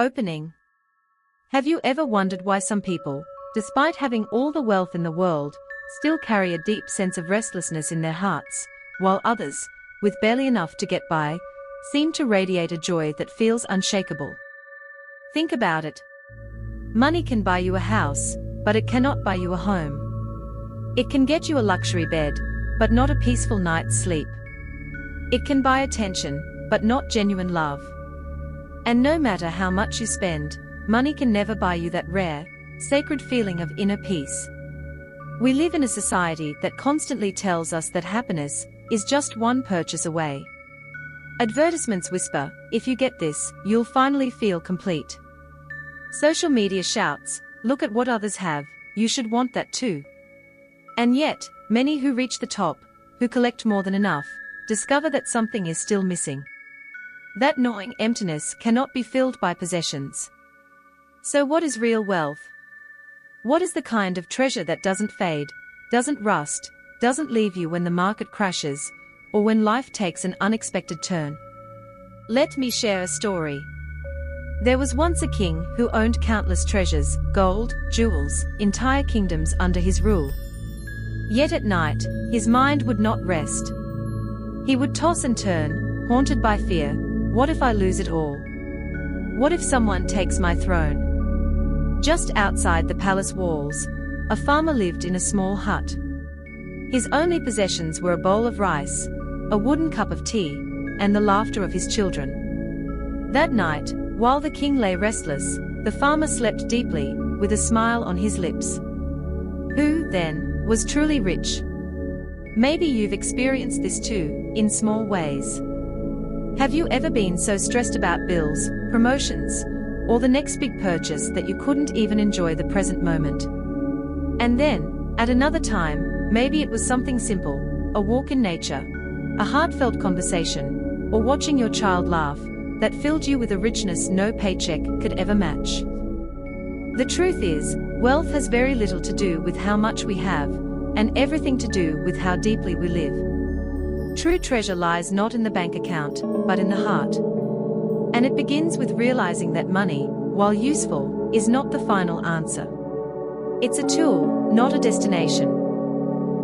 Opening. Have you ever wondered why some people, despite having all the wealth in the world, still carry a deep sense of restlessness in their hearts, while others, with barely enough to get by, seem to radiate a joy that feels unshakable? Think about it. Money can buy you a house, but it cannot buy you a home. It can get you a luxury bed, but not a peaceful night's sleep. It can buy attention, but not genuine love. And no matter how much you spend, money can never buy you that rare, sacred feeling of inner peace. We live in a society that constantly tells us that happiness is just one purchase away. Advertisements whisper, if you get this, you'll finally feel complete. Social media shouts, look at what others have, you should want that too. And yet, many who reach the top, who collect more than enough, discover that something is still missing. That gnawing emptiness cannot be filled by possessions. So what is real wealth? What is the kind of treasure that doesn't fade, doesn't rust, doesn't leave you when the market crashes, or when life takes an unexpected turn? Let me share a story. There was once a king who owned countless treasures, gold, jewels, entire kingdoms under his rule. Yet at night, his mind would not rest. He would toss and turn, haunted by fear. What if I lose it all? What if someone takes my throne? Just outside the palace walls, a farmer lived in a small hut. His only possessions were a bowl of rice, a wooden cup of tea, and the laughter of his children. That night, while the king lay restless, the farmer slept deeply, with a smile on his lips. Who, then, was truly rich? Maybe you've experienced this too, in small ways. Have you ever been so stressed about bills, promotions, or the next big purchase that you couldn't even enjoy the present moment? And then, at another time, maybe it was something simple, a walk in nature, a heartfelt conversation, or watching your child laugh, that filled you with a richness no paycheck could ever match. The truth is, wealth has very little to do with how much we have, and everything to do with how deeply we live. True treasure lies not in the bank account, but in the heart. And it begins with realizing that money, while useful, is not the final answer. It's a tool, not a destination.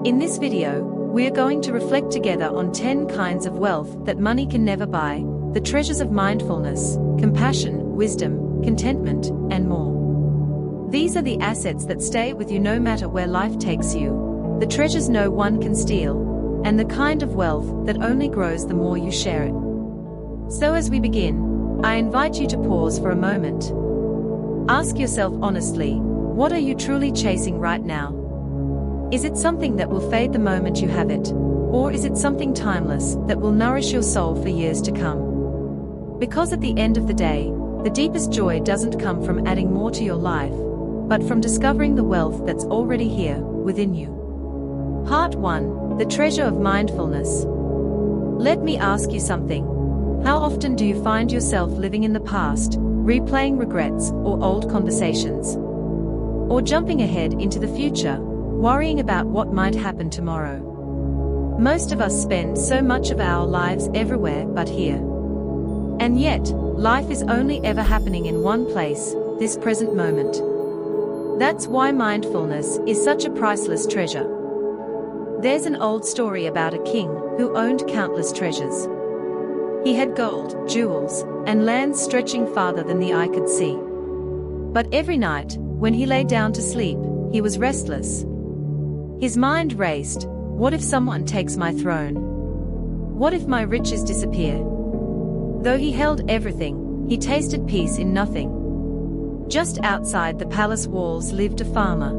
In this video, we are going to reflect together on 10 kinds of wealth that money can never buy, the treasures of mindfulness, compassion, wisdom, contentment, and more. These are the assets that stay with you no matter where life takes you, the treasures no one can steal, and the kind of wealth that only grows the more you share it. So as we begin, I invite you to pause for a moment. Ask yourself honestly, what are you truly chasing right now? Is it something that will fade the moment you have it, or is it something timeless that will nourish your soul for years to come? Because at the end of the day, the deepest joy doesn't come from adding more to your life, but from discovering the wealth that's already here, within you. Part 1. The Treasure of Mindfulness. Let me ask you something. How often do you find yourself living in the past, replaying regrets or old conversations? Or jumping ahead into the future, worrying about what might happen tomorrow? Most of us spend so much of our lives everywhere but here. And yet, life is only ever happening in one place, this present moment. That's why mindfulness is such a priceless treasure. There's an old story about a king who owned countless treasures. He had gold, jewels, and lands stretching farther than the eye could see. But every night, when he lay down to sleep, he was restless. His mind raced, what if someone takes my throne? What if my riches disappear? Though he held everything, he tasted peace in nothing. Just outside the palace walls lived a farmer.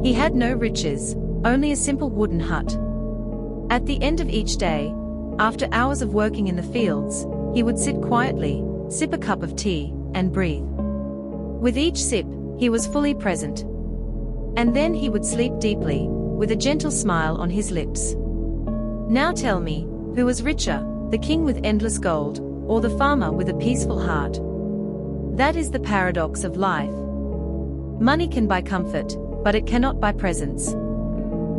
He had no riches, only a simple wooden hut. At the end of each day, after hours of working in the fields, he would sit quietly, sip a cup of tea, and breathe. With each sip, he was fully present. And then he would sleep deeply, with a gentle smile on his lips. Now tell me, who was richer, the king with endless gold, or the farmer with a peaceful heart? That is the paradox of life. Money can buy comfort, but it cannot buy presence.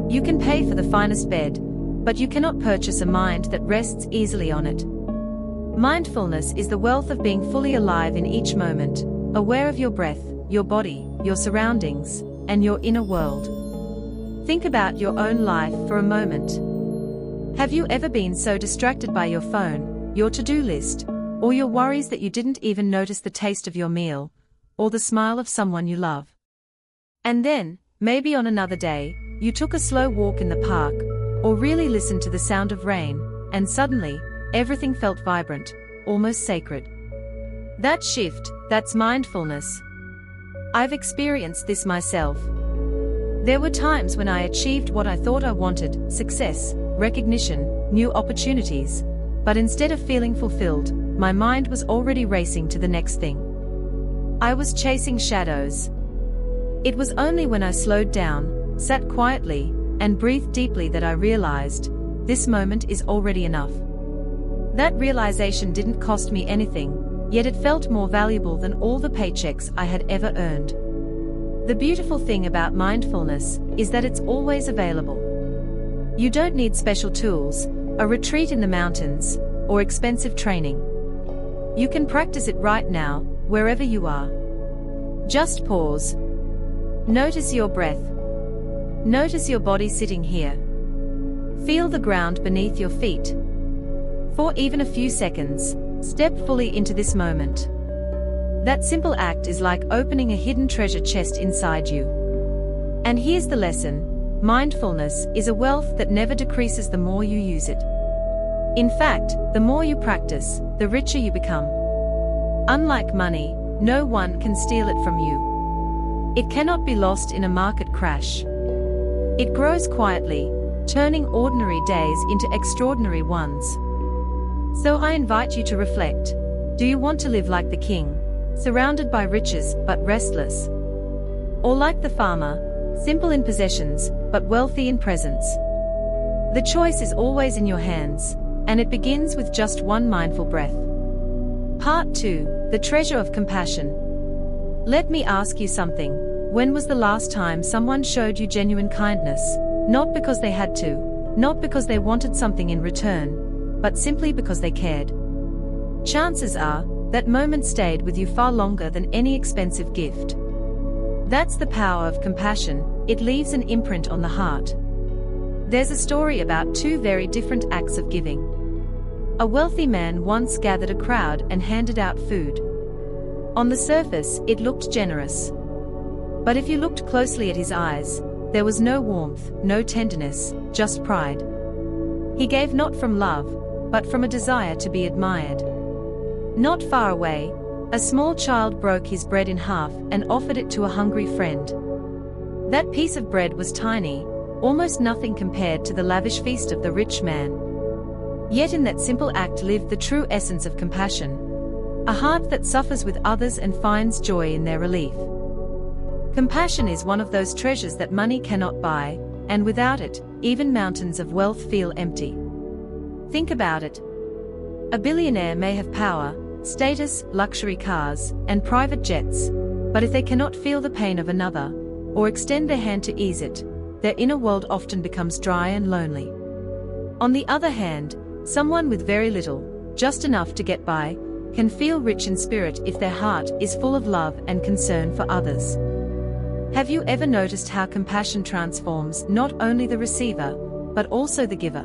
You can pay for the finest bed, but you cannot purchase a mind that rests easily on it. Mindfulness is the wealth of being fully alive in each moment, aware of your breath, your body, your surroundings, and your inner world. Think about your own life for a moment. Have you ever been so distracted by your phone, your to-do list, or your worries that you didn't even notice the taste of your meal, or the smile of someone you love? And then, maybe on another day, you took a slow walk in the park, or really listened to the sound of rain, and suddenly, everything felt vibrant, almost sacred. That shift, that's mindfulness. I've experienced this myself. There were times when I achieved what I thought I wanted, success, recognition, new opportunities, but instead of feeling fulfilled, my mind was already racing to the next thing. I was chasing shadows. It was only when I slowed down, sat quietly, and breathed deeply that I realized, this moment is already enough. That realization didn't cost me anything, yet it felt more valuable than all the paychecks I had ever earned. The beautiful thing about mindfulness is that it's always available. You don't need special tools, a retreat in the mountains, or expensive training. You can practice it right now, wherever you are. Just pause. Notice your breath. Notice your body sitting here. Feel the ground beneath your feet. For even a few seconds, step fully into this moment. That simple act is like opening a hidden treasure chest inside you. And here's the lesson: mindfulness is a wealth that never decreases the more you use it. In fact, the more you practice, the richer you become. Unlike money, no one can steal it from you. It cannot be lost in a market crash. It grows quietly, turning ordinary days into extraordinary ones. So I invite you to reflect. Do you want to live like the king, surrounded by riches but restless? Or like the farmer, simple in possessions but wealthy in presence? The choice is always in your hands, and it begins with just one mindful breath. Part 2: The Treasure of Compassion. Let me ask you something. When was the last time someone showed you genuine kindness, not because they had to, not because they wanted something in return, but simply because they cared? Chances are, that moment stayed with you far longer than any expensive gift. That's the power of compassion. It leaves an imprint on the heart. There's a story about two very different acts of giving. A wealthy man once gathered a crowd and handed out food. On the surface, it looked generous. But if you looked closely at his eyes, there was no warmth, no tenderness, just pride. He gave not from love, but from a desire to be admired. Not far away, a small child broke his bread in half and offered it to a hungry friend. That piece of bread was tiny, almost nothing compared to the lavish feast of the rich man. Yet in that simple act lived the true essence of compassion, a heart that suffers with others and finds joy in their relief. Compassion is one of those treasures that money cannot buy, and without it, even mountains of wealth feel empty. Think about it. A billionaire may have power, status, luxury cars, and private jets, but if they cannot feel the pain of another, or extend their hand to ease it, their inner world often becomes dry and lonely. On the other hand, someone with very little, just enough to get by, can feel rich in spirit if their heart is full of love and concern for others. Have you ever noticed how compassion transforms not only the receiver, but also the giver?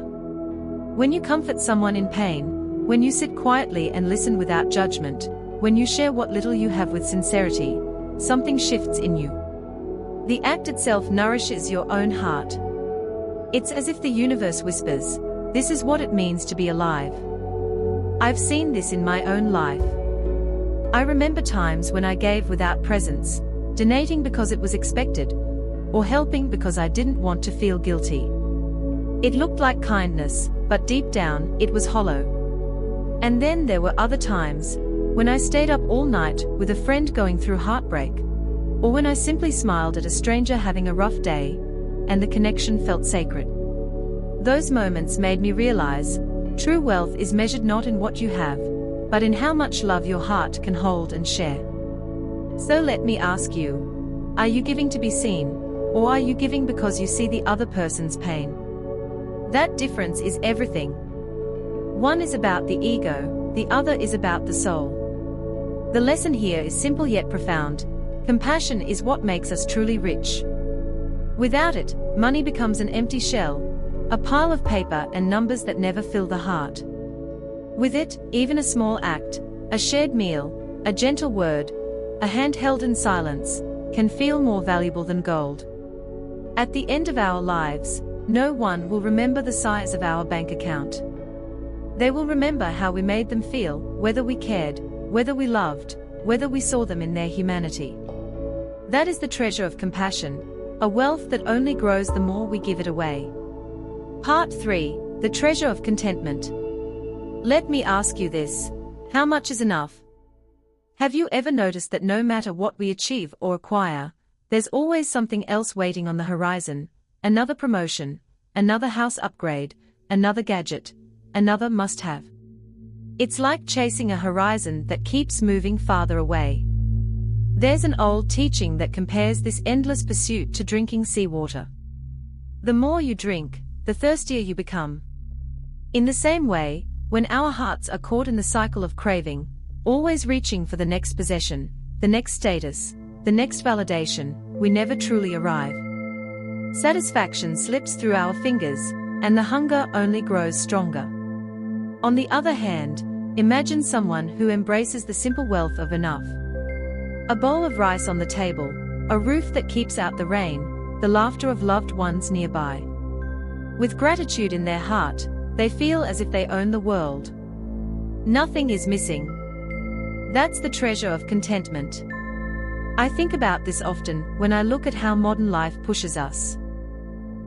When you comfort someone in pain, when you sit quietly and listen without judgment, when you share what little you have with sincerity, something shifts in you. The act itself nourishes your own heart. It's as if the universe whispers, "This is what it means to be alive." I've seen this in my own life. I remember times when I gave without presents, donating because it was expected, or helping because I didn't want to feel guilty. It looked like kindness, but deep down, it was hollow. And then there were other times, when I stayed up all night with a friend going through heartbreak, or when I simply smiled at a stranger having a rough day, and the connection felt sacred. Those moments made me realize, true wealth is measured not in what you have, but in how much love your heart can hold and share. So let me ask you, are you giving to be seen, or are you giving because you see the other person's pain? That difference is everything. One is about the ego, the other is about the soul. The lesson here is simple yet profound. Compassion is what makes us truly rich. Without it, money becomes an empty shell, a pile of paper and numbers that never fill the heart. With it, even a small act, a shared meal, a gentle word, a hand held in silence, can feel more valuable than gold. At the end of our lives, no one will remember the size of our bank account. They will remember how we made them feel, whether we cared, whether we loved, whether we saw them in their humanity. That is the treasure of compassion, a wealth that only grows the more we give it away. Part 3, The Treasure of Contentment. Let me ask you this: how much is enough? Have you ever noticed that no matter what we achieve or acquire, there's always something else waiting on the horizon? Another promotion, another house upgrade, another gadget, another must-have. It's like chasing a horizon that keeps moving farther away. There's an old teaching that compares this endless pursuit to drinking seawater. The more you drink, the thirstier you become. In the same way, when our hearts are caught in the cycle of craving, always reaching for the next possession, the next status, the next validation, we never truly arrive. Satisfaction slips through our fingers, and the hunger only grows stronger. On the other hand, imagine someone who embraces the simple wealth of enough. A bowl of rice on the table, a roof that keeps out the rain, the laughter of loved ones nearby. With gratitude in their heart, they feel as if they own the world. Nothing is missing. That's the treasure of contentment. I think about this often when I look at how modern life pushes us.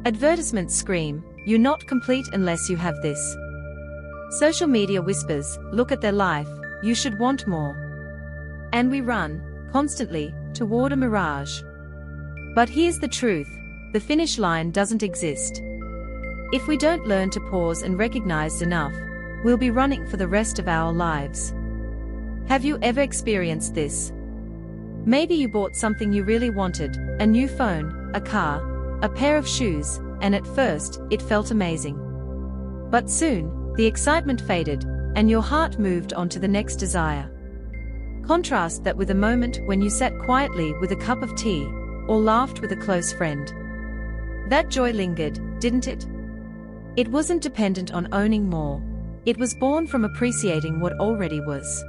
Advertisements scream, "You're not complete unless you have this." Social media whispers, "Look at their life, you should want more." And we run, constantly, toward a mirage. But here's the truth: the finish line doesn't exist. If we don't learn to pause and recognize enough, we'll be running for the rest of our lives. Have you ever experienced this? Maybe you bought something you really wanted, a new phone, a car, a pair of shoes, and at first, it felt amazing. But soon, the excitement faded, and your heart moved on to the next desire. Contrast that with a moment when you sat quietly with a cup of tea, or laughed with a close friend. That joy lingered, didn't it? It wasn't dependent on owning more. It was born from appreciating what already was.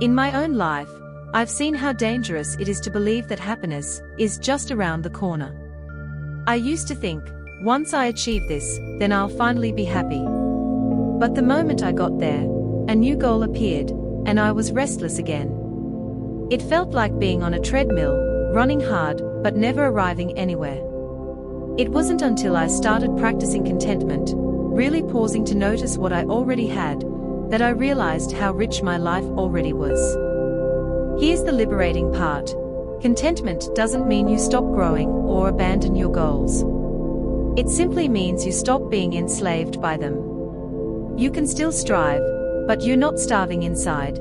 In my own life, I've seen how dangerous it is to believe that happiness is just around the corner. I used to think, once I achieve this, then I'll finally be happy. But the moment I got there, a new goal appeared, and I was restless again. It felt like being on a treadmill, running hard, but never arriving anywhere. It wasn't until I started practicing contentment, really pausing to notice what I already had, that I realized how rich my life already was. Here's the liberating part: contentment doesn't mean you stop growing or abandon your goals. It simply means you stop being enslaved by them. You can still strive, but you're not starving inside.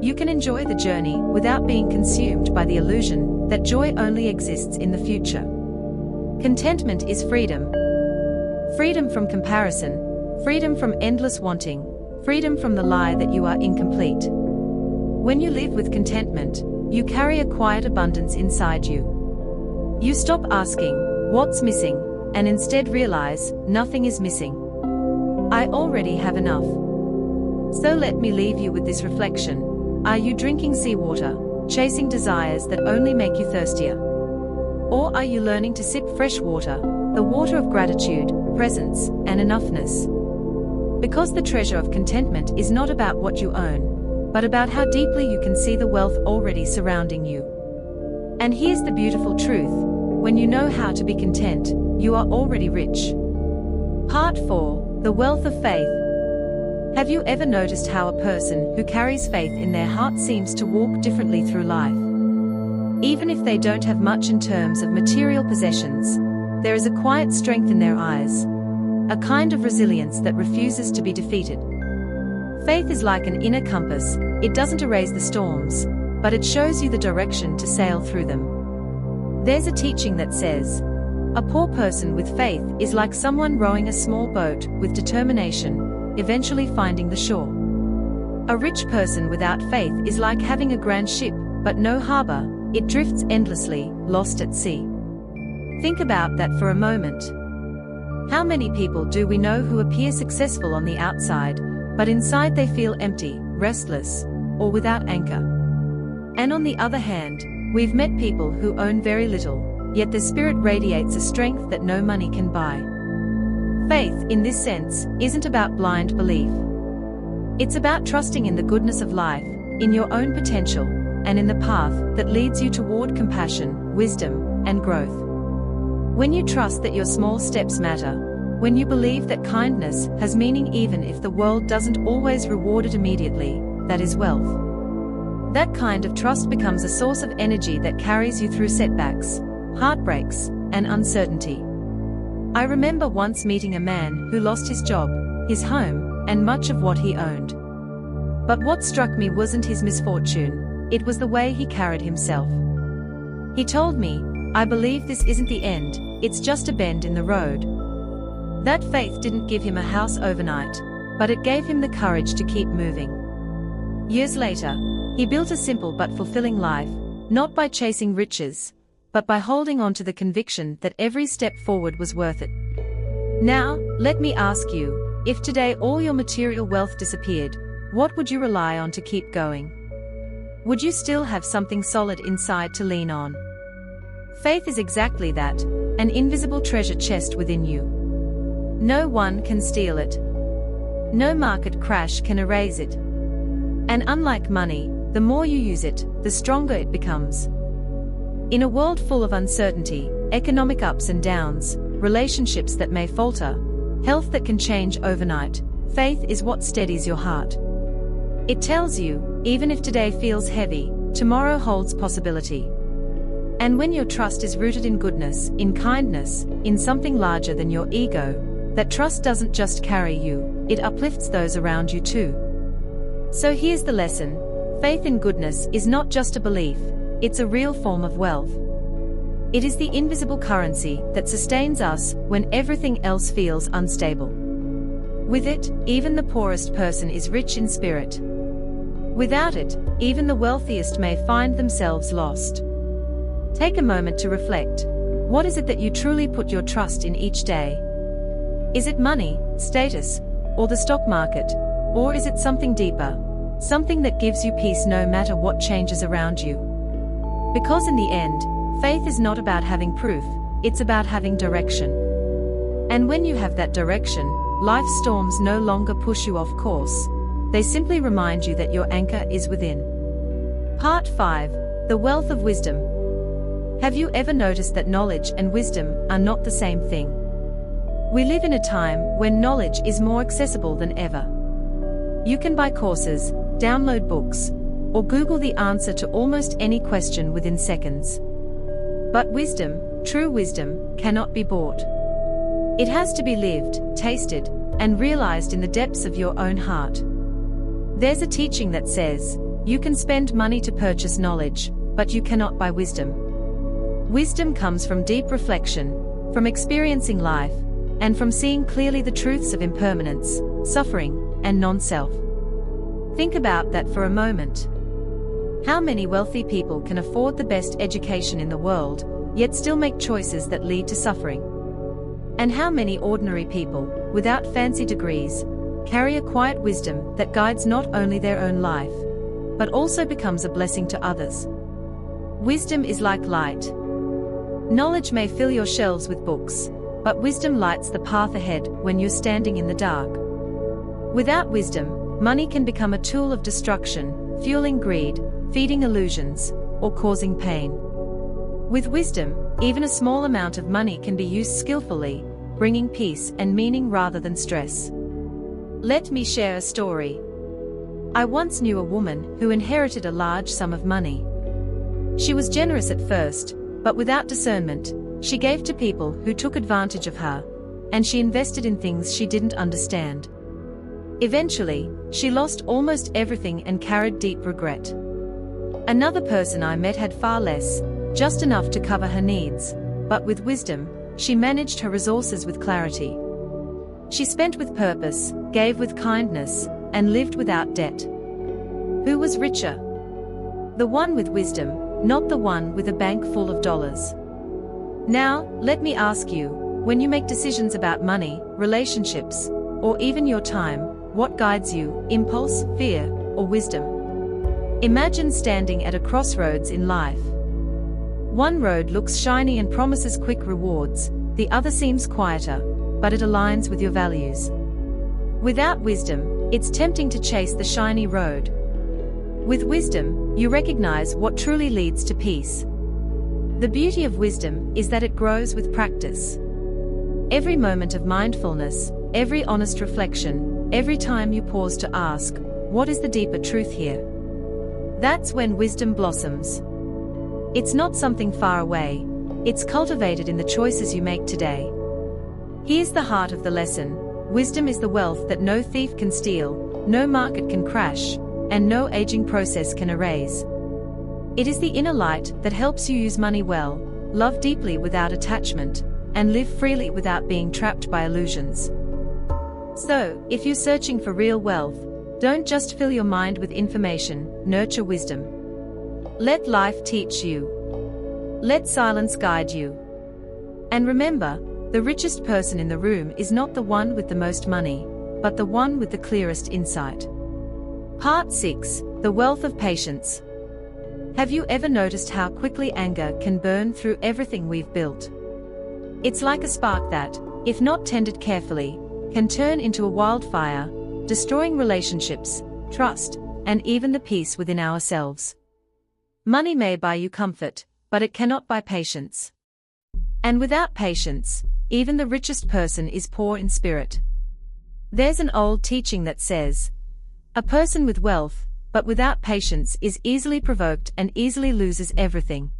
You can enjoy the journey without being consumed by the illusion that joy only exists in the future. Contentment is freedom. Freedom from comparison, freedom from endless wanting, freedom from the lie that you are incomplete. When you live with contentment, you carry a quiet abundance inside you. You stop asking, "What's missing?" and instead realize, nothing is missing. I already have enough. So let me leave you with this reflection. Are you drinking seawater, chasing desires that only make you thirstier? Or are you learning to sip fresh water, the water of gratitude, presence, and enoughness? Because the treasure of contentment is not about what you own, but about how deeply you can see the wealth already surrounding you. And here's the beautiful truth: when you know how to be content, you are already rich. Part 4, The Wealth of Faith. Have you ever noticed how a person who carries faith in their heart seems to walk differently through life? Even if they don't have much in terms of material possessions, there is a quiet strength in their eyes, a kind of resilience that refuses to be defeated. Faith is like an inner compass. It doesn't erase the storms, but it shows you the direction to sail through them. There's a teaching that says, a poor person with faith is like someone rowing a small boat with determination, eventually finding the shore. A rich person without faith is like having a grand ship, but no harbor. It drifts endlessly, lost at sea. Think about that for a moment. How many people do we know who appear successful on the outside, but inside they feel empty, restless, or without anchor? And on the other hand, we've met people who own very little, yet their spirit radiates a strength that no money can buy. Faith, in this sense, isn't about blind belief. It's about trusting in the goodness of life, in your own potential, and in the path that leads you toward compassion, wisdom, and growth. When you trust that your small steps matter, when you believe that kindness has meaning even if the world doesn't always reward it immediately, that is wealth. That kind of trust becomes a source of energy that carries you through setbacks, heartbreaks, and uncertainty. I remember once meeting a man who lost his job, his home, and much of what he owned. But what struck me wasn't his misfortune, it was the way he carried himself. He told me, "I believe this isn't the end, it's just a bend in the road." That faith didn't give him a house overnight, but it gave him the courage to keep moving. Years later, he built a simple but fulfilling life, not by chasing riches, but by holding on to the conviction that every step forward was worth it. Now, let me ask you, if today all your material wealth disappeared, what would you rely on to keep going? Would you still have something solid inside to lean on? Faith is exactly that, an invisible treasure chest within you. No one can steal it. No market crash can erase it. And unlike money, the more you use it, the stronger it becomes. In a world full of uncertainty, economic ups and downs, relationships that may falter, health that can change overnight, faith is what steadies your heart. It tells you, even if today feels heavy, tomorrow holds possibility. And when your trust is rooted in goodness, in kindness, in something larger than your ego, that trust doesn't just carry you, it uplifts those around you too. So here's the lesson: faith in goodness is not just a belief, it's a real form of wealth. It is the invisible currency that sustains us when everything else feels unstable. With it, even the poorest person is rich in spirit. Without it, even the wealthiest may find themselves lost. Take a moment to reflect. What is it that you truly put your trust in each day? Is it money, status, or the stock market? Or is it something deeper? Something that gives you peace no matter what changes around you? Because in the end, faith is not about having proof, it's about having direction. And when you have that direction, life's storms no longer push you off course. They simply remind you that your anchor is within. Part 5. The Wealth of Wisdom. Have you ever noticed that knowledge and wisdom are not the same thing? We live in a time when knowledge is more accessible than ever. You can buy courses, download books, or Google the answer to almost any question within seconds. But wisdom, true wisdom, cannot be bought. It has to be lived, tasted, and realized in the depths of your own heart. There's a teaching that says, you can spend money to purchase knowledge, but you cannot buy wisdom. Wisdom comes from deep reflection, from experiencing life, and from seeing clearly the truths of impermanence, suffering, and non-self. Think about that for a moment. How many wealthy people can afford the best education in the world, yet still make choices that lead to suffering? And how many ordinary people, without fancy degrees, carry a quiet wisdom that guides not only their own life, but also becomes a blessing to others? Wisdom is like light. Knowledge may fill your shelves with books, but wisdom lights the path ahead when you're standing in the dark. Without wisdom, money can become a tool of destruction, fueling greed, feeding illusions, or causing pain. With wisdom, even a small amount of money can be used skillfully, bringing peace and meaning rather than stress. Let me share a story. I once knew a woman who inherited a large sum of money. She was generous at first, but without discernment, she gave to people who took advantage of her, and she invested in things she didn't understand. Eventually, she lost almost everything and carried deep regret. Another person I met had far less, just enough to cover her needs, but with wisdom, she managed her resources with clarity. She spent with purpose, gave with kindness, and lived without debt. Who was richer? The one with wisdom, not the one with a bank full of dollars. Now, let me ask you, when you make decisions about money, relationships, or even your time, what guides you, impulse, fear, or wisdom? Imagine standing at a crossroads in life. One road looks shiny and promises quick rewards, the other seems quieter, but it aligns with your values. Without wisdom, it's tempting to chase the shiny road. With wisdom, you recognize what truly leads to peace. The beauty of wisdom is that it grows with practice. Every moment of mindfulness, every honest reflection, every time you pause to ask, what is the deeper truth here? That's when wisdom blossoms. It's not something far away, it's cultivated in the choices you make today. Here's the heart of the lesson. Wisdom is the wealth that no thief can steal, no market can crash, and no aging process can erase. It is the inner light that helps you use money well, love deeply without attachment, and live freely without being trapped by illusions. So, if you're searching for real wealth, don't just fill your mind with information, nurture wisdom. Let life teach you. Let silence guide you. And remember, the richest person in the room is not the one with the most money, but the one with the clearest insight. Part 6. The Wealth of Patience. Have you ever noticed how quickly anger can burn through everything we've built? It's like a spark that, if not tended carefully, can turn into a wildfire, destroying relationships, trust, and even the peace within ourselves. Money may buy you comfort, but it cannot buy patience. And without patience, even the richest person is poor in spirit. There's an old teaching that says, a person with wealth, but without patience is easily provoked and easily loses everything.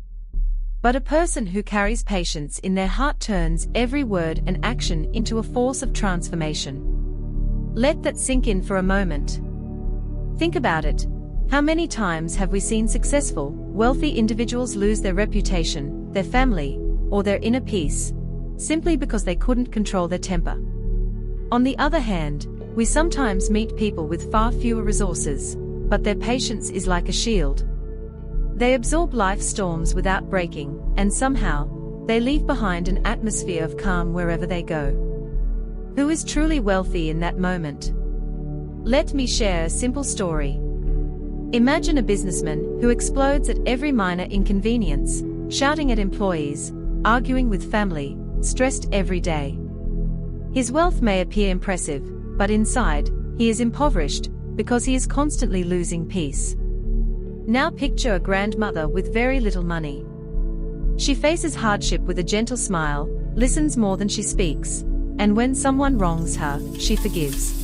But a person who carries patience in their heart turns every word and action into a force of transformation. Let that sink in for a moment. Think about it. How many times have we seen successful, wealthy individuals lose their reputation, their family, or their inner peace, simply because they couldn't control their temper? On the other hand, we sometimes meet people with far fewer resources, but their patience is like a shield. They absorb life's storms without breaking, and somehow, they leave behind an atmosphere of calm wherever they go. Who is truly wealthy in that moment? Let me share a simple story. Imagine a businessman who explodes at every minor inconvenience, shouting at employees, arguing with family, stressed every day. His wealth may appear impressive, but inside, he is impoverished, because he is constantly losing peace. Now picture a grandmother with very little money. She faces hardship with a gentle smile, listens more than she speaks, and when someone wrongs her, she forgives.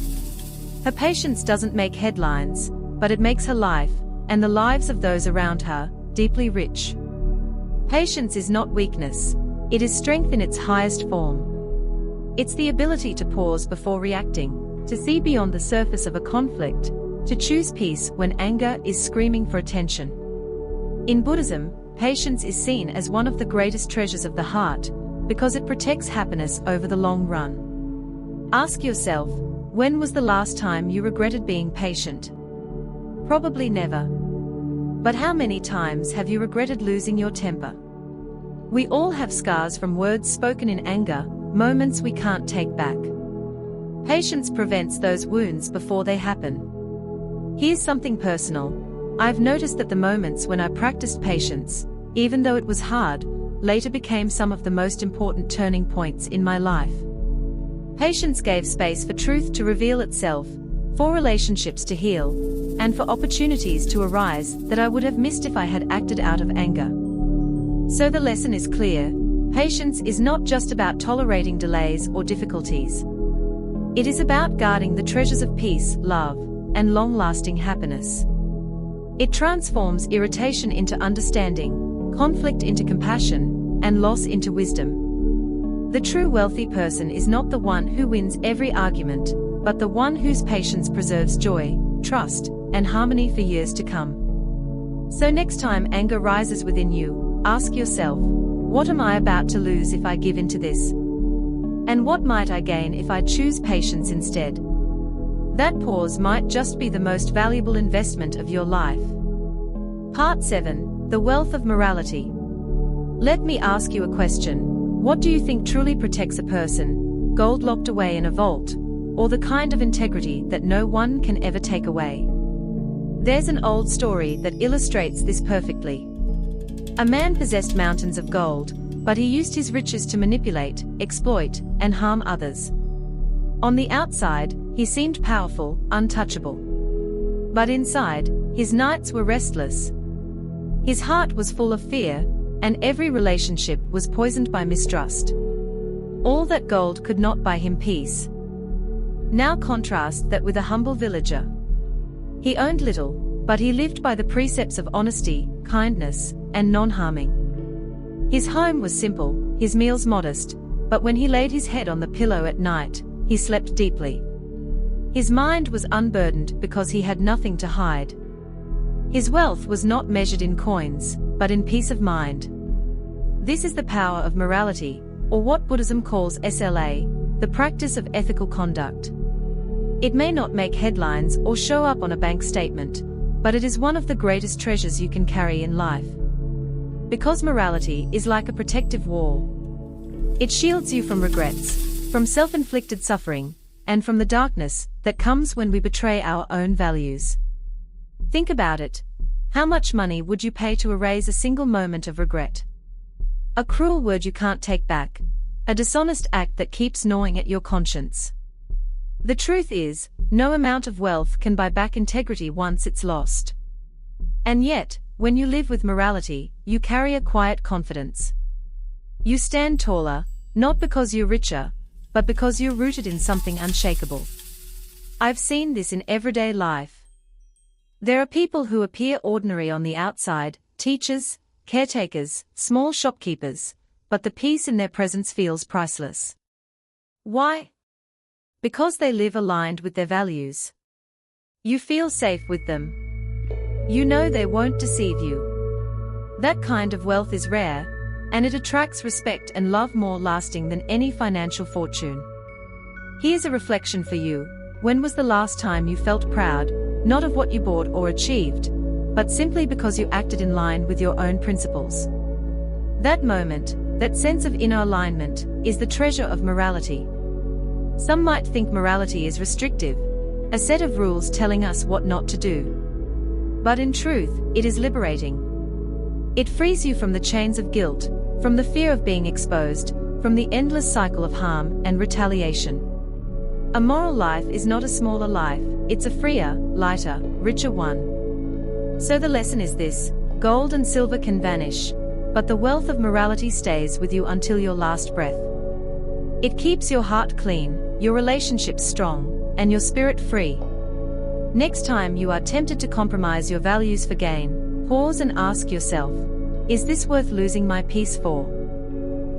Her patience doesn't make headlines, but it makes her life, and the lives of those around her, deeply rich. Patience is not weakness, it is strength in its highest form. It's the ability to pause before reacting, to see beyond the surface of a conflict, to choose peace when anger is screaming for attention. In Buddhism, patience is seen as one of the greatest treasures of the heart, because it protects happiness over the long run. Ask yourself, when was the last time you regretted being patient? Probably never. But how many times have you regretted losing your temper? We all have scars from words spoken in anger, moments we can't take back. Patience prevents those wounds before they happen. Here's something personal. I've noticed that the moments when I practiced patience, even though it was hard, later became some of the most important turning points in my life. Patience gave space for truth to reveal itself, for relationships to heal, and for opportunities to arise that I would have missed if I had acted out of anger. So the lesson is clear. Patience is not just about tolerating delays or difficulties. It is about guarding the treasures of peace, love, and long-lasting happiness. It transforms irritation into understanding, conflict into compassion, and loss into wisdom. The true wealthy person is not the one who wins every argument, but the one whose patience preserves joy, trust, and harmony for years to come. So next time anger rises within you, ask yourself, what am I about to lose if I give in to this? And what might I gain if I choose patience instead? That pause might just be the most valuable investment of your life. Part 7. The Wealth of Morality. Let me ask you a question. What do you think truly protects a person? Gold locked away in a vault, or the kind of integrity that no one can ever take away? There's an old story that illustrates this perfectly. A man possessed mountains of gold, but he used his riches to manipulate, exploit, and harm others. On the outside, he seemed powerful, untouchable. But inside, his nights were restless. His heart was full of fear, and every relationship was poisoned by mistrust. All that gold could not buy him peace. Now contrast that with a humble villager. He owned little, but he lived by the precepts of honesty, kindness, and non-harming. His home was simple, his meals modest, but when he laid his head on the pillow at night, he slept deeply. His mind was unburdened because he had nothing to hide. His wealth was not measured in coins, but in peace of mind. This is the power of morality, or what Buddhism calls SLA, the practice of ethical conduct. It may not make headlines or show up on a bank statement, but it is one of the greatest treasures you can carry in life. Because morality is like a protective wall. It shields you from regrets, from self-inflicted suffering, and from the darkness that comes when we betray our own values. Think about it. How much money would you pay to erase a single moment of regret? A cruel word you can't take back, a dishonest act that keeps gnawing at your conscience. The truth is, no amount of wealth can buy back integrity once it's lost. And yet, when you live with morality, you carry a quiet confidence. You stand taller, not because you're richer, but because you're rooted in something unshakable. I've seen this in everyday life. There are people who appear ordinary on the outside, teachers, caretakers, small shopkeepers, but the peace in their presence feels priceless. Why? Because they live aligned with their values. You feel safe with them. You know they won't deceive you. That kind of wealth is rare, and it attracts respect and love more lasting than any financial fortune. Here's a reflection for you. When was the last time you felt proud, not of what you bought or achieved, but simply because you acted in line with your own principles? That moment, that sense of inner alignment, is the treasure of morality. Some might think morality is restrictive, a set of rules telling us what not to do. But in truth, it is liberating. It frees you from the chains of guilt, from the fear of being exposed, from the endless cycle of harm and retaliation. A moral life is not a smaller life, it's a freer, lighter, richer one. So the lesson is this: gold and silver can vanish, but the wealth of morality stays with you until your last breath. It keeps your heart clean, your relationships strong, and your spirit free. Next time you are tempted to compromise your values for gain, pause and ask yourself, is this worth losing my peace for?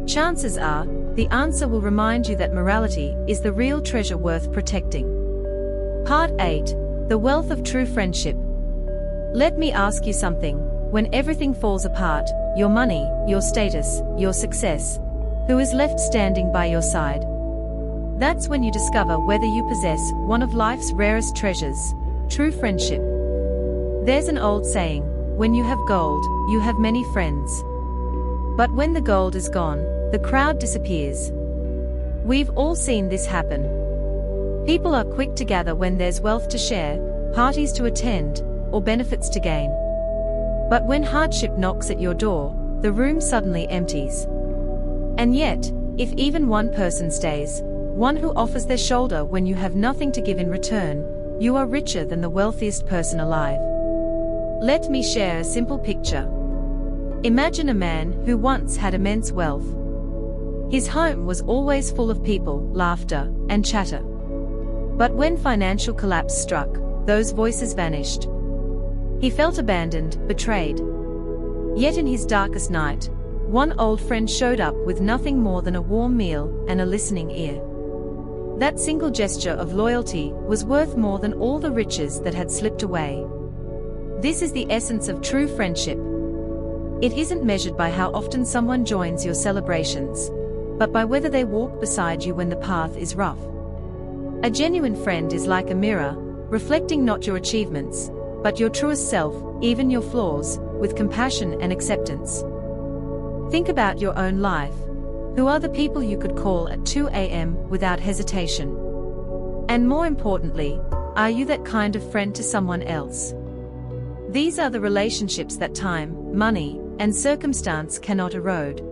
Chances are, the answer will remind you that morality is the real treasure worth protecting. Part 8. The Wealth of True Friendship. Let me ask you something. When everything falls apart, your money, your status, your success, who is left standing by your side? That's when you discover whether you possess one of life's rarest treasures, true friendship. There's an old saying, when you have gold, you have many friends. But when the gold is gone, the crowd disappears. We've all seen this happen. People are quick to gather when there's wealth to share, parties to attend, or benefits to gain. But when hardship knocks at your door, the room suddenly empties. And yet, if even one person stays, one who offers their shoulder when you have nothing to give in return, you are richer than the wealthiest person alive. Let me share a simple picture. Imagine a man who once had immense wealth. His home was always full of people, laughter, and chatter. But when financial collapse struck, those voices vanished. He felt abandoned, betrayed. Yet in his darkest night, one old friend showed up with nothing more than a warm meal and a listening ear. That single gesture of loyalty was worth more than all the riches that had slipped away. This is the essence of true friendship. It isn't measured by how often someone joins your celebrations, but by whether they walk beside you when the path is rough. A genuine friend is like a mirror, reflecting not your achievements, but your truest self, even your flaws, with compassion and acceptance. Think about your own life. Who are the people you could call at 2 a.m. without hesitation? And more importantly, are you that kind of friend to someone else? These are the relationships that time, money, and circumstance cannot erode.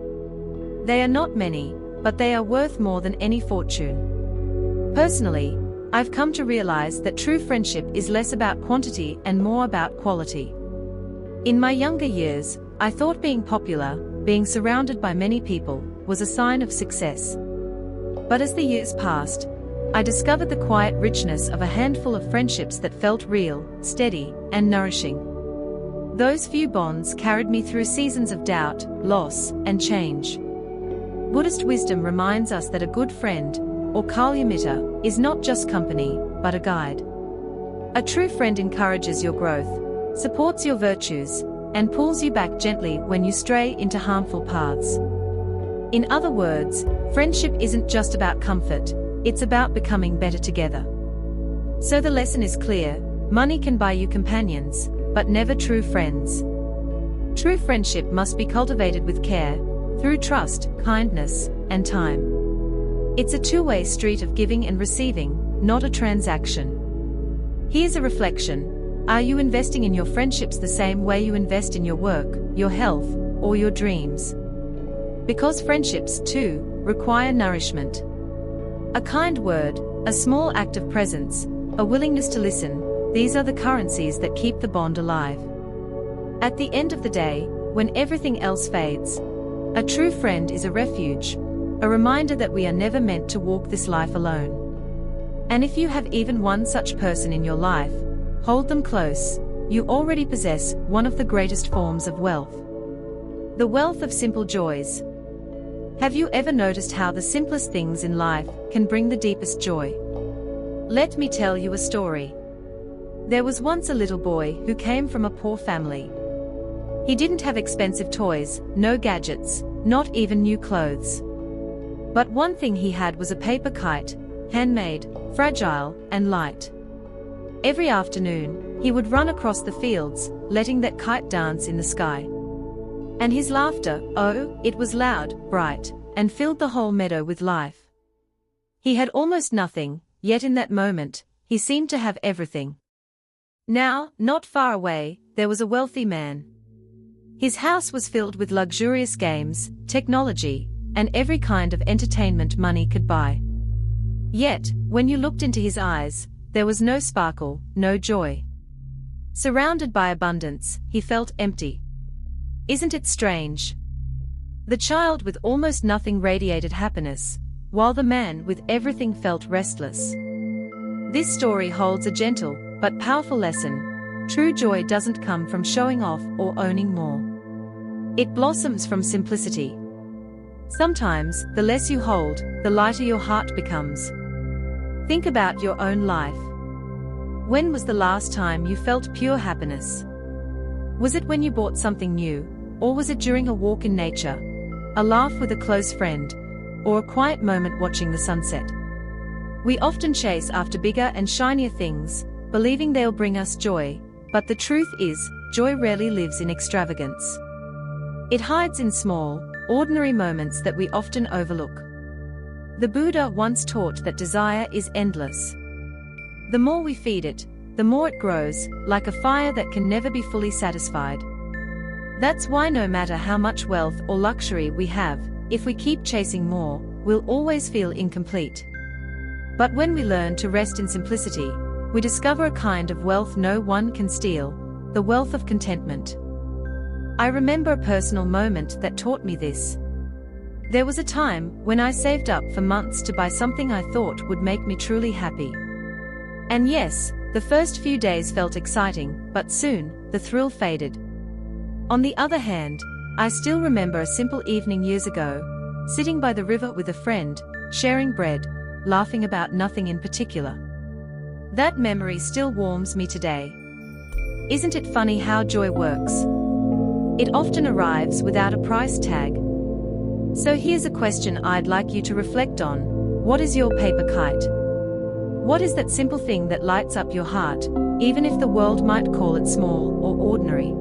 They are not many, but they are worth more than any fortune. Personally, I've come to realize that true friendship is less about quantity and more about quality. In my younger years, I thought being popular, being surrounded by many people, was a sign of success. But as the years passed, I discovered the quiet richness of a handful of friendships that felt real, steady, and nourishing. Those few bonds carried me through seasons of doubt, loss, and change. Buddhist wisdom reminds us that a good friend, or kalyamitta, is not just company, but a guide. A true friend encourages your growth, supports your virtues, and pulls you back gently when you stray into harmful paths. In other words, friendship isn't just about comfort, it's about becoming better together. So the lesson is clear: money can buy you companions, but never true friends. True friendship must be cultivated with care, through trust, kindness, and time. It's a two-way street of giving and receiving, not a transaction. Here's a reflection. Are you investing in your friendships the same way you invest in your work, your health, or your dreams? Because friendships, too, require nourishment. A kind word, a small act of presence, a willingness to listen, these are the currencies that keep the bond alive. At the end of the day, when everything else fades, a true friend is a refuge, a reminder that we are never meant to walk this life alone. And if you have even one such person in your life, hold them close. You already possess one of the greatest forms of wealth. The wealth of simple joys. Have you ever noticed how the simplest things in life can bring the deepest joy? Let me tell you a story. There was once a little boy who came from a poor family. He didn't have expensive toys, no gadgets, not even new clothes. But one thing he had was a paper kite, handmade, fragile, and light. Every afternoon, he would run across the fields, letting that kite dance in the sky. And his laughter, oh, it was loud, bright, and filled the whole meadow with life. He had almost nothing, yet in that moment, he seemed to have everything. Now, not far away, there was a wealthy man. His house was filled with luxurious games, technology, and every kind of entertainment money could buy. Yet, when you looked into his eyes, there was no sparkle, no joy. Surrounded by abundance, he felt empty. Isn't it strange? The child with almost nothing radiated happiness, while the man with everything felt restless. This story holds a gentle, but powerful lesson. True joy doesn't come from showing off or owning more. It blossoms from simplicity. Sometimes, the less you hold, the lighter your heart becomes. Think about your own life. When was the last time you felt pure happiness? Was it when you bought something new, or was it during a walk in nature, a laugh with a close friend, or a quiet moment watching the sunset? We often chase after bigger and shinier things, believing they'll bring us joy, but the truth is, joy rarely lives in extravagance. It hides in small, ordinary moments that we often overlook. The Buddha once taught that desire is endless. The more we feed it, the more it grows, like a fire that can never be fully satisfied. That's why no matter how much wealth or luxury we have, if we keep chasing more, we'll always feel incomplete. But when we learn to rest in simplicity, we discover a kind of wealth no one can steal, the wealth of contentment. I remember a personal moment that taught me this. There was a time when I saved up for months to buy something I thought would make me truly happy. And yes, the first few days felt exciting, but soon, the thrill faded. On the other hand, I still remember a simple evening years ago, sitting by the river with a friend, sharing bread, laughing about nothing in particular. That memory still warms me today. Isn't it funny how joy works? It often arrives without a price tag. So here's a question I'd like you to reflect on. What is your paper kite? What is that simple thing that lights up your heart, even if the world might call it small or ordinary?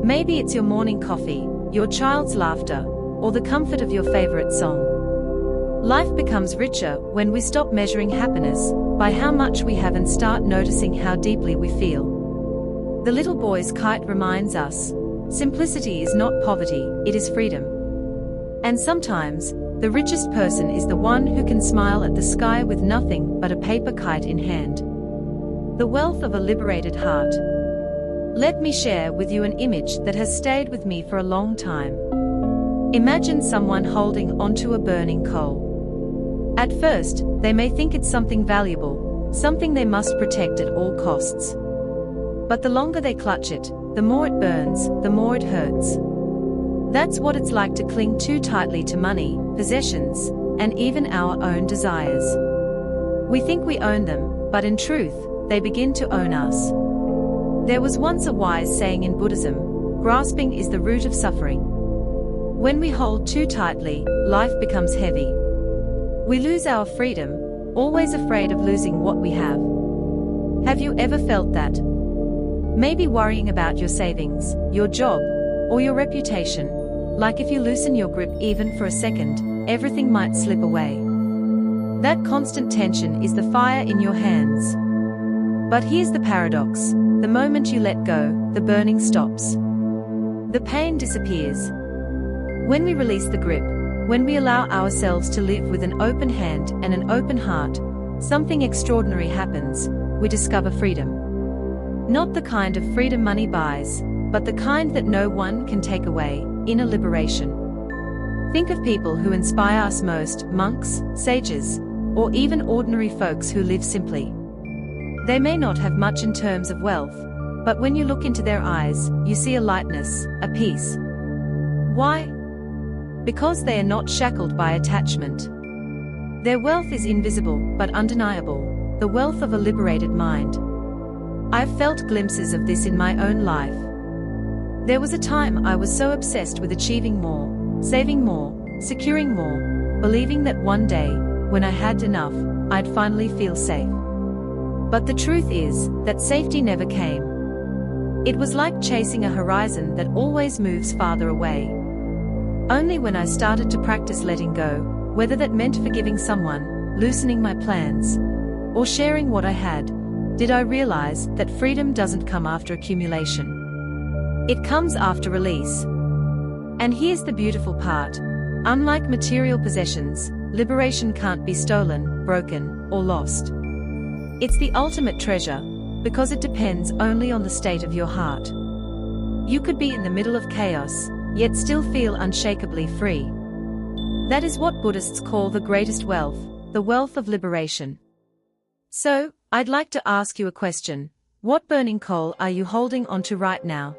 Maybe it's your morning coffee, your child's laughter, or the comfort of your favorite song. Life becomes richer when we stop measuring happiness by how much we have and start noticing how deeply we feel. The little boy's kite reminds us, simplicity is not poverty, it is freedom. And sometimes, the richest person is the one who can smile at the sky with nothing but a paper kite in hand. The wealth of a liberated heart. Let me share with you an image that has stayed with me for a long time. Imagine someone holding onto a burning coal. At first, they may think it's something valuable, something they must protect at all costs. But the longer they clutch it, the more it burns, the more it hurts. That's what it's like to cling too tightly to money, possessions, and even our own desires. We think we own them, but in truth, they begin to own us. There was once a wise saying in Buddhism, grasping is the root of suffering. When we hold too tightly, life becomes heavy. We lose our freedom, always afraid of losing what we have. Have you ever felt that? Maybe worrying about your savings, your job, or your reputation, like if you loosen your grip even for a second, everything might slip away. That constant tension is the fire in your hands. But here's the paradox. The moment you let go, the burning stops. The pain disappears. When we release the grip, when we allow ourselves to live with an open hand and an open heart, something extraordinary happens. We discover freedom. Not the kind of freedom money buys, but the kind that no one can take away, inner liberation. Think of people who inspire us most, monks, sages, or even ordinary folks who live simply. They may not have much in terms of wealth, but when you look into their eyes, you see a lightness, a peace. Why? Because they are not shackled by attachment. Their wealth is invisible but undeniable, the wealth of a liberated mind. I've felt glimpses of this in my own life. There was a time I was so obsessed with achieving more, saving more, securing more, believing that one day, when I had enough, I'd finally feel safe. But the truth is that safety never came. It was like chasing a horizon that always moves farther away. Only when I started to practice letting go, whether that meant forgiving someone, loosening my plans, or sharing what I had, did I realize that freedom doesn't come after accumulation. It comes after release. And here's the beautiful part. Unlike material possessions, liberation can't be stolen, broken, or lost. It's the ultimate treasure, because it depends only on the state of your heart. You could be in the middle of chaos, yet still feel unshakably free. That is what Buddhists call the greatest wealth, the wealth of liberation. So, I'd like to ask you a question. What burning coal are you holding onto right now?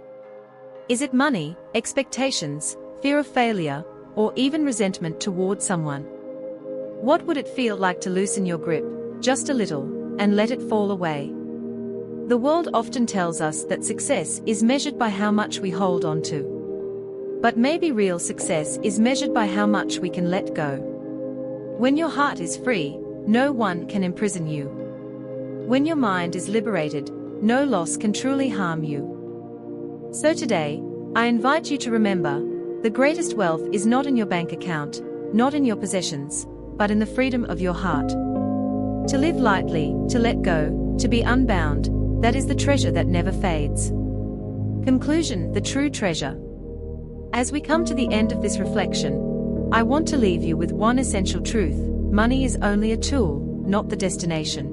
Is it money, expectations, fear of failure, or even resentment toward someone? What would it feel like to loosen your grip, just a little, and let it fall away? The world often tells us that success is measured by how much we hold on to. But maybe real success is measured by how much we can let go. When your heart is free, no one can imprison you. When your mind is liberated, no loss can truly harm you. So today, I invite you to remember, the greatest wealth is not in your bank account, not in your possessions, but in the freedom of your heart. To live lightly, to let go, to be unbound, that is the treasure that never fades. Conclusion: the true treasure. As we come to the end of this reflection, I want to leave you with one essential truth: money is only a tool, not the destination.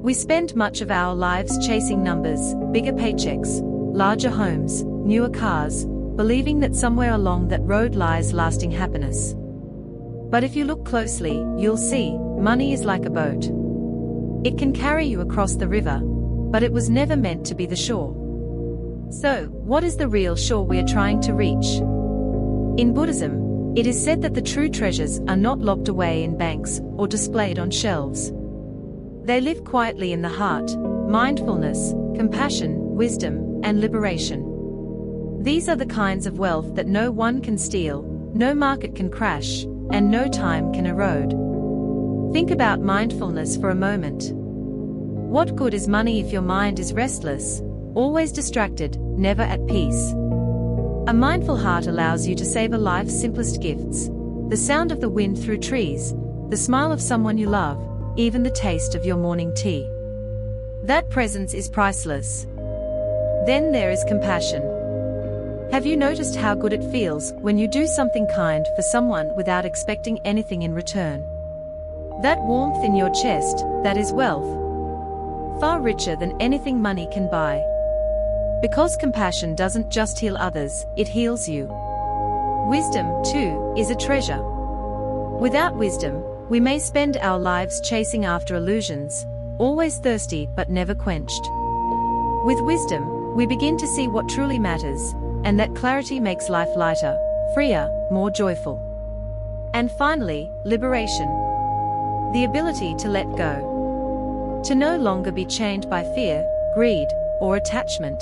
We spend much of our lives chasing numbers, bigger paychecks, larger homes, newer cars, believing that somewhere along that road lies lasting happiness. But if you look closely, you'll see, money is like a boat. It can carry you across the river, but it was never meant to be the shore. So, what is the real shore we are trying to reach? In Buddhism, it is said that the true treasures are not locked away in banks or displayed on shelves. They live quietly in the heart: mindfulness, compassion, wisdom, and liberation. These are the kinds of wealth that no one can steal, no market can crash, and no time can erode. Think about mindfulness for a moment. What good is money if your mind is restless, always distracted, never at peace? A mindful heart allows you to savor life's simplest gifts: the sound of the wind through trees, the smile of someone you love, even the taste of your morning tea. That presence is priceless. Then there is compassion. Have you noticed how good it feels when you do something kind for someone without expecting anything in return? That warmth in your chest, that is wealth. Far richer than anything money can buy. Because compassion doesn't just heal others, it heals you. Wisdom, too, is a treasure. Without wisdom, we may spend our lives chasing after illusions, always thirsty but never quenched. With wisdom, we begin to see what truly matters, and that clarity makes life lighter, freer, more joyful. And finally, liberation. The ability to let go. To no longer be chained by fear, greed, or attachment.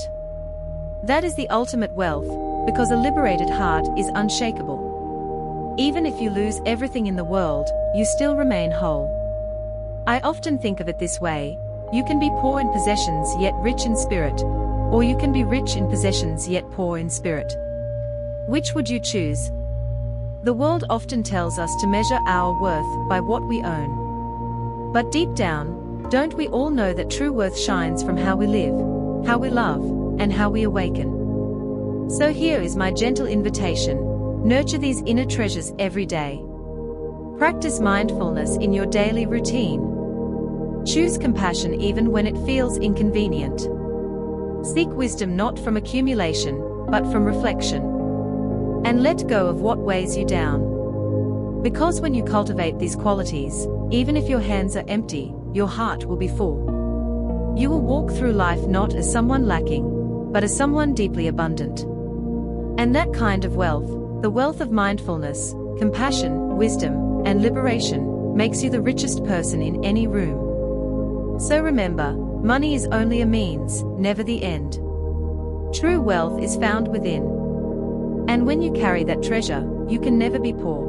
That is the ultimate wealth, because a liberated heart is unshakable. Even if you lose everything in the world, you still remain whole. I often think of it this way: you can be poor in possessions yet rich in spirit, or you can be rich in possessions yet poor in spirit. Which would you choose? The world often tells us to measure our worth by what we own. But deep down, don't we all know that true worth shines from how we live, how we love, and how we awaken? So here is my gentle invitation: nurture these inner treasures every day. Practice mindfulness in your daily routine. Choose compassion even when it feels inconvenient. Seek wisdom not from accumulation, but from reflection. And let go of what weighs you down. Because when you cultivate these qualities, even if your hands are empty, your heart will be full. You will walk through life not as someone lacking, but as someone deeply abundant. And that kind of wealth, the wealth of mindfulness, compassion, wisdom, and liberation, makes you the richest person in any room. So remember, money is only a means, never the end. True wealth is found within. And when you carry that treasure, you can never be poor.